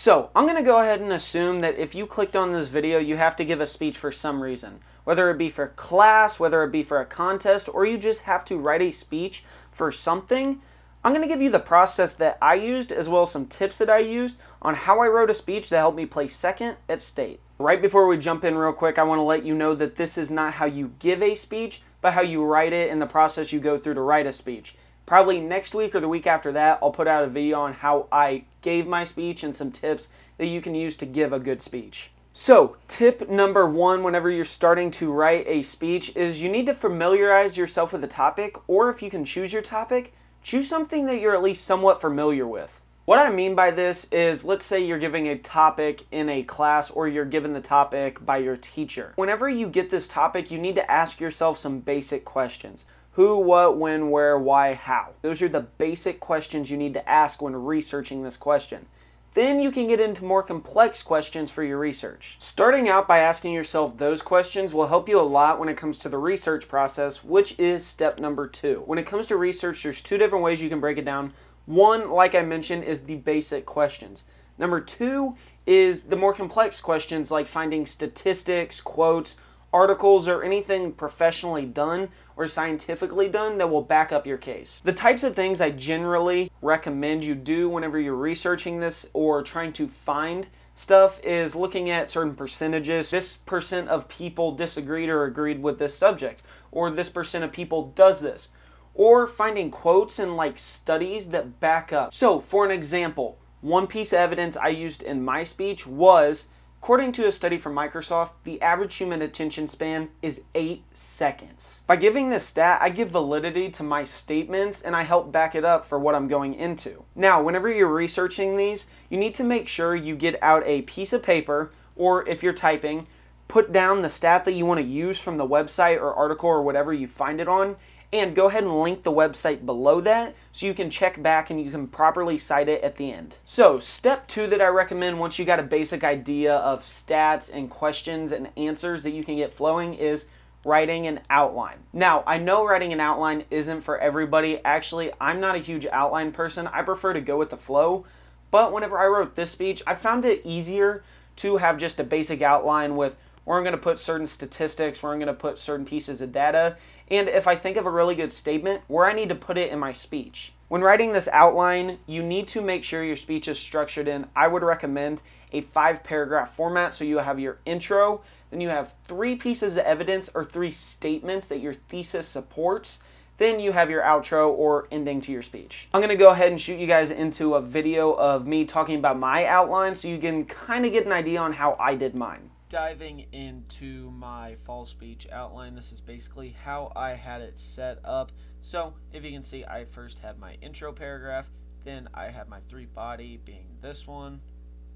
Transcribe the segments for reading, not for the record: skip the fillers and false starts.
So I'm going to go ahead and assume that if you clicked on this video, you have to give a speech for some reason, whether it be for class, whether it be for a contest, or you just have to write a speech for something. I'm going to give you the process that I used as well as some tips that I used on how I wrote a speech that helped me place second at state. Right before we jump in real quick, I want to let you know that this is not how you give a speech, but how you write it and the process you go through to write a speech. Probably next week or the week after that, I'll put out a video on how I gave my speech and some tips that you can use to give a good speech. So, tip number one whenever you're starting to write a speech is you need to familiarize yourself with the topic, or if you can choose your topic, choose something that you're at least somewhat familiar with. What I mean by this is, let's say you're giving a topic in a class or you're given the topic by your teacher. Whenever you get this topic, you need to ask yourself some basic questions. Who, what, when, where, why, how. Those are the basic questions you need to ask when researching this question. Then you can get into more complex questions for your research. Starting out by asking yourself those questions will help you a lot when it comes to the research process, which is step number 2. When it comes to research, there's 2 different ways you can break it down. One, like I mentioned, is the basic questions. Number 2 is the more complex questions like finding statistics, quotes, articles, or anything professionally done or scientifically done that will back up your case. The types of things I generally recommend you do whenever you're researching this or trying to find stuff is looking at certain percentages. This percent of people disagreed or agreed with this subject, or this percent of people does this, or finding quotes and like studies that back up. So for an example, one piece of evidence I used in my speech was, according to a study from Microsoft, the average human attention span is 8 seconds. By giving this stat, I give validity to my statements and I help back it up for what I'm going into. Now, whenever you're researching these, you need to make sure you get out a piece of paper, or if you're typing, put down the stat that you want to use from the website or article or whatever you find it on, and go ahead and link the website below that so you can check back and you can properly cite it at the end. So step 2 that I recommend once you got a basic idea of stats and questions and answers that you can get flowing is writing an outline. Now, I know writing an outline isn't for everybody. Actually, I'm not a huge outline person. I prefer to go with the flow. But whenever I wrote this speech, I found it easier to have just a basic outline with where I'm going to put certain statistics, where I'm going to put certain pieces of data, and if I think of a really good statement, where I need to put it in my speech. When writing this outline, you need to make sure your speech is structured in, I would recommend, a 5-paragraph format. So you have your intro, then you have 3 pieces of evidence or 3 statements that your thesis supports, then you have your outro or ending to your speech. I'm going to go ahead and shoot you guys into a video of me talking about my outline so you can kind of get an idea on how I did mine. Diving into my fall speech outline, this is basically how I had it set up. So if you can see, I first have my intro paragraph, then I have my 3 body being this one,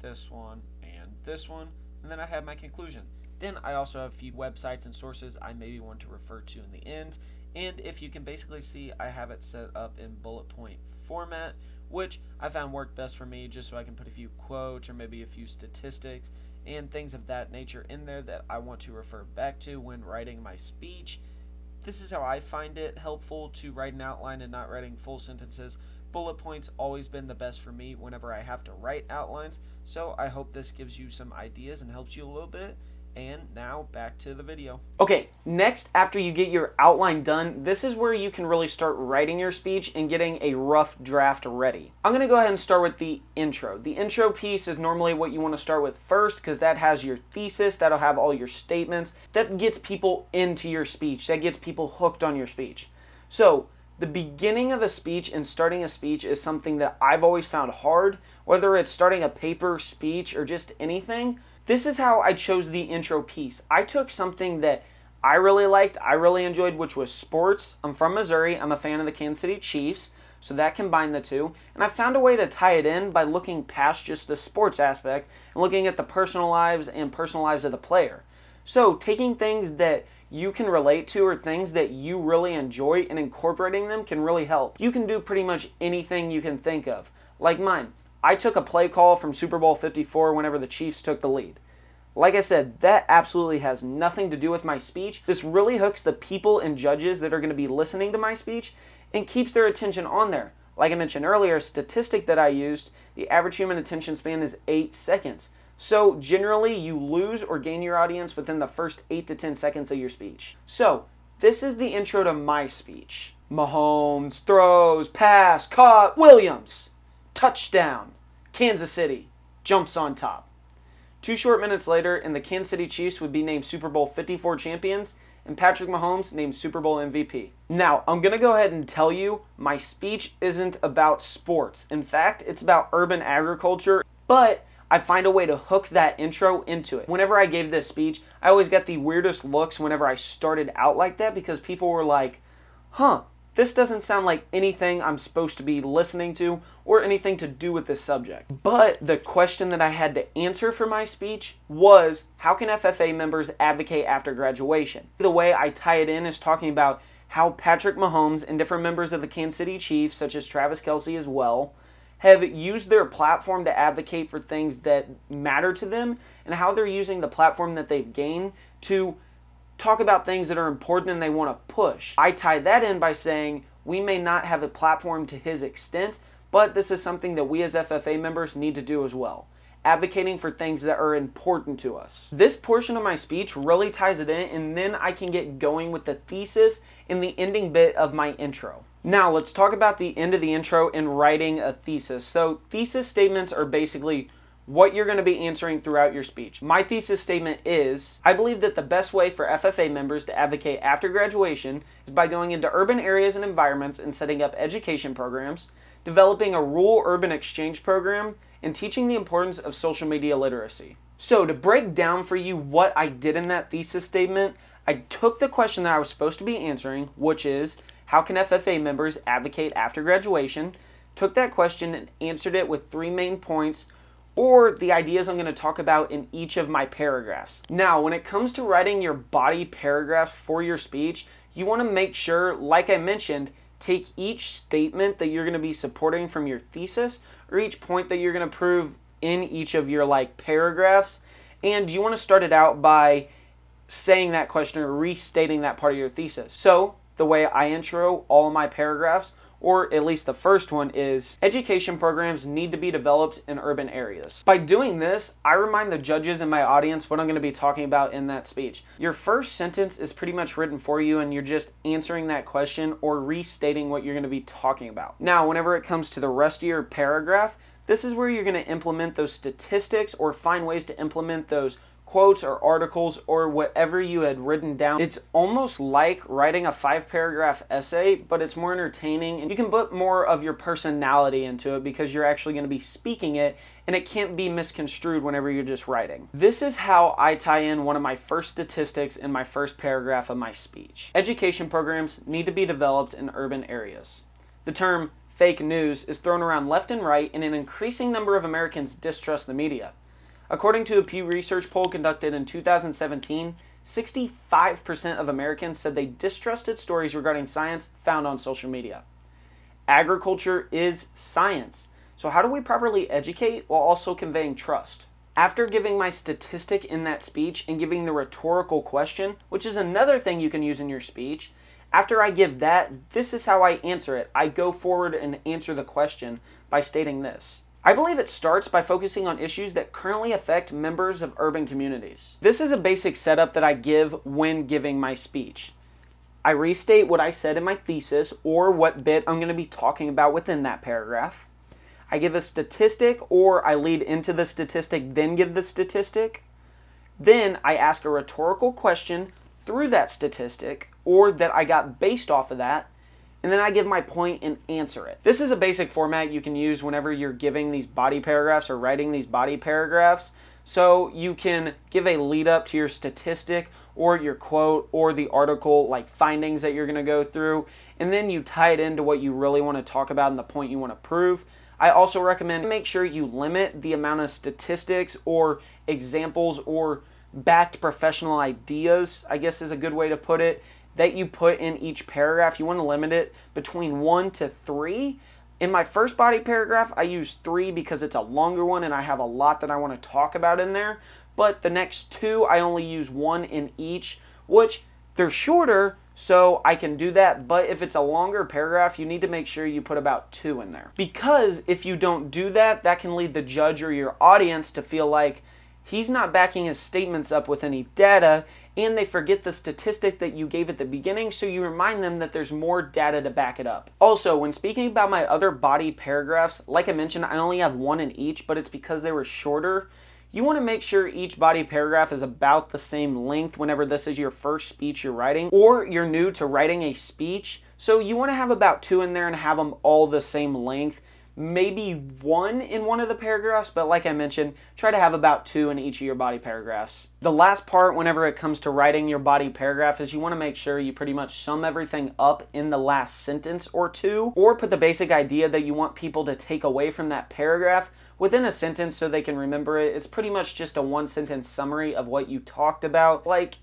and this one, and then I have my conclusion. Then I also have a few websites and sources I maybe want to refer to in the end. And if you can basically see, I have it set up in bullet point format, which I found worked best for me, just so I can put a few quotes or maybe a few statistics and things of that nature in there that I want to refer back to when writing my speech. This is how I find it helpful to write an outline and not writing full sentences. Bullet points always been the best for me whenever I have to write outlines, so I hope this gives you some ideas and helps you a little bit. And now back to the video. Okay, next, after you get your outline done, this is where you can really start writing your speech and getting a rough draft ready. I'm going to go ahead and start with the intro. The intro piece is normally what you want to start with first because that has your thesis, that'll have all your statements, that gets people into your speech, that gets people hooked on your speech. So, the beginning of a speech and starting a speech is something that I've always found hard, whether it's starting a paper, speech, or just anything. This is how I chose the intro piece. I took something that I really liked, I really enjoyed, which was sports. I'm from Missouri. I'm a fan of the Kansas City Chiefs, so that combined the two. And I found a way to tie it in by looking past just the sports aspect and looking at the personal lives of the player. So taking things that you can relate to or things that you really enjoy and incorporating them can really help. You can do pretty much anything you can think of. Like mine. I took a play call from Super Bowl 54 whenever the Chiefs took the lead. Like I said, that absolutely has nothing to do with my speech. This really hooks the people and judges that are going to be listening to my speech and keeps their attention on there. Like I mentioned earlier, a statistic that I used, the average human attention span is 8 seconds. So generally, you lose or gain your audience within the first 8 to 10 seconds of your speech. So this is the intro to my speech. Mahomes throws, pass, caught, Williams, touchdown, Kansas City, jumps on top. 2 short minutes later, and the Kansas City Chiefs would be named Super Bowl 54 champions, and Patrick Mahomes named Super Bowl MVP. Now, I'm going to go ahead and tell you, my speech isn't about sports. In fact, it's about urban agriculture, but I find a way to hook that intro into it. Whenever I gave this speech, I always got the weirdest looks whenever I started out like that because people were like, huh, this doesn't sound like anything I'm supposed to be listening to or anything to do with this subject. But the question that I had to answer for my speech was, how can FFA members advocate after graduation? The way I tie it in is talking about how Patrick Mahomes and different members of the Kansas City Chiefs, such as Travis Kelce as well, have used their platform to advocate for things that matter to them and how they're using the platform that they've gained to talk about things that are important and they want to push. I tie that in by saying we may not have a platform to his extent, but this is something that we as FFA members need to do as well. Advocating for things that are important to us. This portion of my speech really ties it in, and then I can get going with the thesis in the ending bit of my intro. Now let's talk about the end of the intro and writing a thesis. So thesis statements are basically what you're going to be answering throughout your speech. My thesis statement is, I believe that the best way for FFA members to advocate after graduation is by going into urban areas and environments and setting up education programs, developing a rural-urban exchange program, and teaching the importance of social media literacy. So to break down for you what I did in that thesis statement, I took the question that I was supposed to be answering, which is, how can FFA members advocate after graduation? Took that question and answered it with 3 main points, or the ideas I'm going to talk about in each of my paragraphs. Now, when it comes to writing your body paragraphs for your speech, you want to make sure, like I mentioned, take each statement that you're going to be supporting from your thesis or each point that you're going to prove in each of your paragraphs, and you want to start it out by saying that question or restating that part of your thesis. So the way I intro all of my paragraphs, or at least the first one, is education programs need to be developed in urban areas. By doing this, I remind the judges and my audience what I'm going to be talking about in that speech. Your first sentence is pretty much written for you, and you're just answering that question or restating what you're going to be talking about. Now, whenever it comes to the rest of your paragraph, this is where you're going to implement those statistics or find ways to implement those quotes or articles or whatever you had written down. It's almost like writing a 5-paragraph essay, but it's more entertaining and you can put more of your personality into it because you're actually going to be speaking it and it can't be misconstrued whenever you're just writing. This is how I tie in one of my first statistics in my first paragraph of my speech. Education programs need to be developed in urban areas. The term fake news is thrown around left and right, and an increasing number of Americans distrust the media. According to a Pew Research poll conducted in 2017, 65% of Americans said they distrusted stories regarding science found on social media. Agriculture is science. So how do we properly educate while also conveying trust? After giving my statistic in that speech and giving the rhetorical question, which is another thing you can use in your speech, after I give that, this is how I answer it. I go forward and answer the question by stating this. I believe it starts by focusing on issues that currently affect members of urban communities. This is a basic setup that I give when giving my speech. I restate what I said in my thesis or what bit I'm going to be talking about within that paragraph. I give a statistic or I lead into the statistic, then give the statistic. Then I ask a rhetorical question through that statistic or that I got based off of that. And then I give my point and answer it. This is a basic format you can use whenever you're giving these body paragraphs or writing these body paragraphs. So you can give a lead up to your statistic or your quote or the article, like findings that you're going to go through, and then you tie it into what you really want to talk about and the point you want to prove. I also recommend make sure you limit the amount of statistics or examples or backed professional ideas, I guess is a good way to put it, that you put in each paragraph. You want to limit it between 1 to 3. In my first body paragraph, I use 3 because it's a longer one and I have a lot that I want to talk about in there. But the next 2, I only use 1 in each, which they're shorter, so I can do that. But if it's a longer paragraph, you need to make sure you put about 2 in there. Because if you don't do that, that can lead the judge or your audience to feel like he's not backing his statements up with any data, and they forget the statistic that you gave at the beginning, so you remind them that there's more data to back it up. Also, when speaking about my other body paragraphs, like I mentioned, I only have 1 in each, but it's because they were shorter. You want to make sure each body paragraph is about the same length whenever this is your first speech you're writing, or you're new to writing a speech. So you want to have about 2 in there and have them all the same length. Maybe 1 in one of the paragraphs, but like I mentioned, try to have about 2 in each of your body paragraphs. The last part whenever it comes to writing your body paragraph is you want to make sure you pretty much sum everything up in the last sentence or 2, or put the basic idea that you want people to take away from that paragraph within a sentence so they can remember it. It's pretty much just a 1-sentence summary of what you talked about, like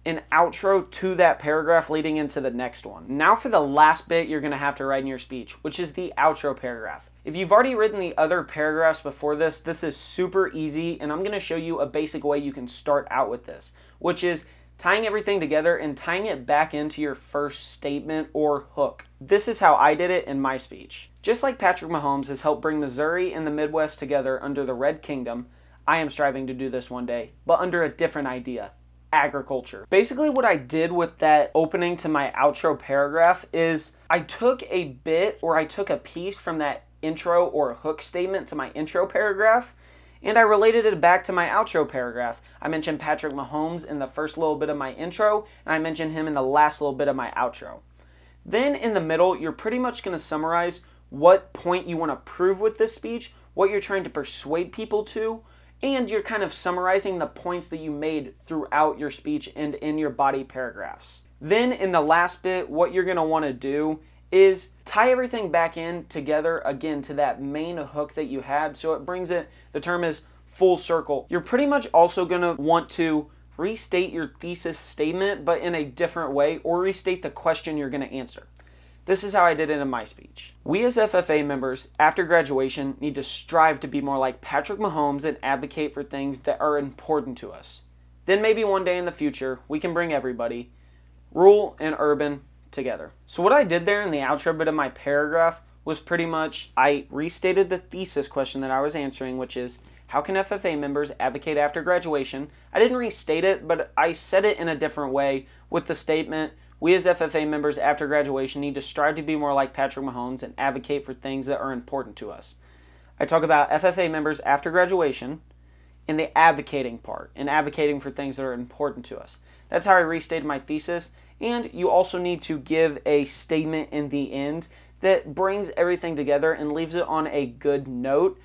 an outro to that paragraph leading into the next one. Now for the last bit you're going to have to write in your speech, which is the outro paragraph. If you've already written the other paragraphs before this, this is super easy, and I'm going to show you a basic way you can start out with this, which is tying everything together and tying it back into your first statement or hook. This is how I did it in my speech. Just like Patrick Mahomes has helped bring Missouri and the Midwest together under the Red Kingdom, I am striving to do this one day, but under a different idea: agriculture. Basically what I did with that opening to my outro paragraph is I took a bit, or I took a piece from that intro or hook statement to my intro paragraph, and I related it back to my outro paragraph. I mentioned Patrick Mahomes in the first little bit of my intro, and I mentioned him in the last little bit of my outro. Then in the middle, you're pretty much going to summarize what point you want to prove with this speech, what you're trying to persuade people to, and you're kind of summarizing the points that you made throughout your speech and in your body paragraphs. Then in the last bit, what you're going to want to do is tie everything back in together again to that main hook that you had, so it brings it, the term is full circle. You're pretty much also going to want to restate your thesis statement, but in a different way, or restate the question you're going to answer. This is how I did it in my speech. We as FFA members, after graduation, need to strive to be more like Patrick Mahomes and advocate for things that are important to us. Then maybe one day in the future, we can bring everybody, rural and urban, together. So what I did there in the outro bit of my paragraph was pretty much, I restated the thesis question that I was answering, which is, how can FFA members advocate after graduation? I didn't restate it, but I said it in a different way with the statement, we as FFA members after graduation need to strive to be more like Patrick Mahomes and advocate for things that are important to us. I talk about FFA members after graduation in the advocating part, and advocating for things that are important to us. That's how I restated my thesis, and you also need to give a statement in the end that brings everything together and leaves it on a good note,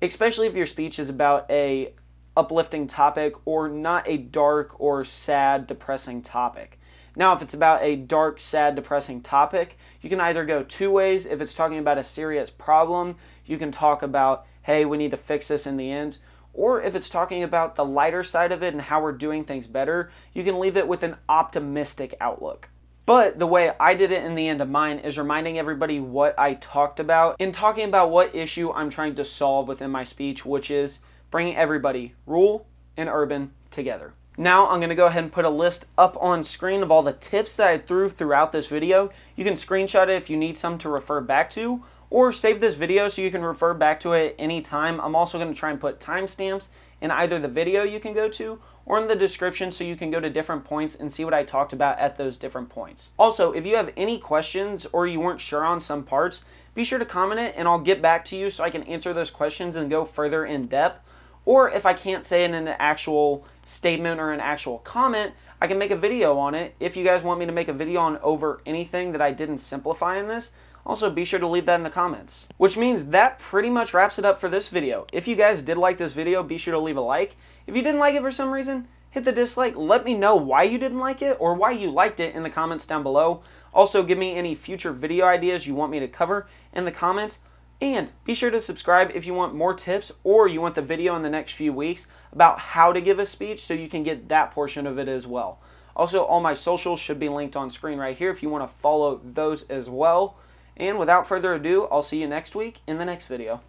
especially if your speech is about a uplifting topic or not a dark or sad, depressing topic. Now, if it's about a dark, sad, depressing topic, you can either go 2 ways. If it's talking about a serious problem, you can talk about, hey, we need to fix this in the end. Or if it's talking about the lighter side of it and how we're doing things better, you can leave it with an optimistic outlook. But the way I did it in the end of mine is reminding everybody what I talked about and talking about what issue I'm trying to solve within my speech, which is bringing everybody, rural and urban, together. Now I'm going to go ahead and put a list up on screen of all the tips that I threw throughout this video. You can screenshot it if you need some to refer back to, or save this video so you can refer back to it anytime. I'm also going to try and put timestamps in either the video you can go to or in the description so you can go to different points and see what I talked about at those different points. Also, if you have any questions or you weren't sure on some parts, be sure to comment it and I'll get back to you so I can answer those questions and go further in depth. Or if I can't say it in an actual statement or an actual comment, I can make a video on it. If you guys want me to make a video on over anything that I didn't simplify in this, also be sure to leave that in the comments. Which means that pretty much wraps it up for this video. If you guys did like this video, be sure to leave a like. If you didn't like it for some reason, hit the dislike. Let me know why you didn't like it or why you liked it in the comments down below. Also, give me any future video ideas you want me to cover in the comments. And be sure to subscribe if you want more tips or you want the video in the next few weeks about how to give a speech so you can get that portion of it as well. Also, all my socials should be linked on screen right here if you want to follow those as well. And without further ado, I'll see you next week in the next video.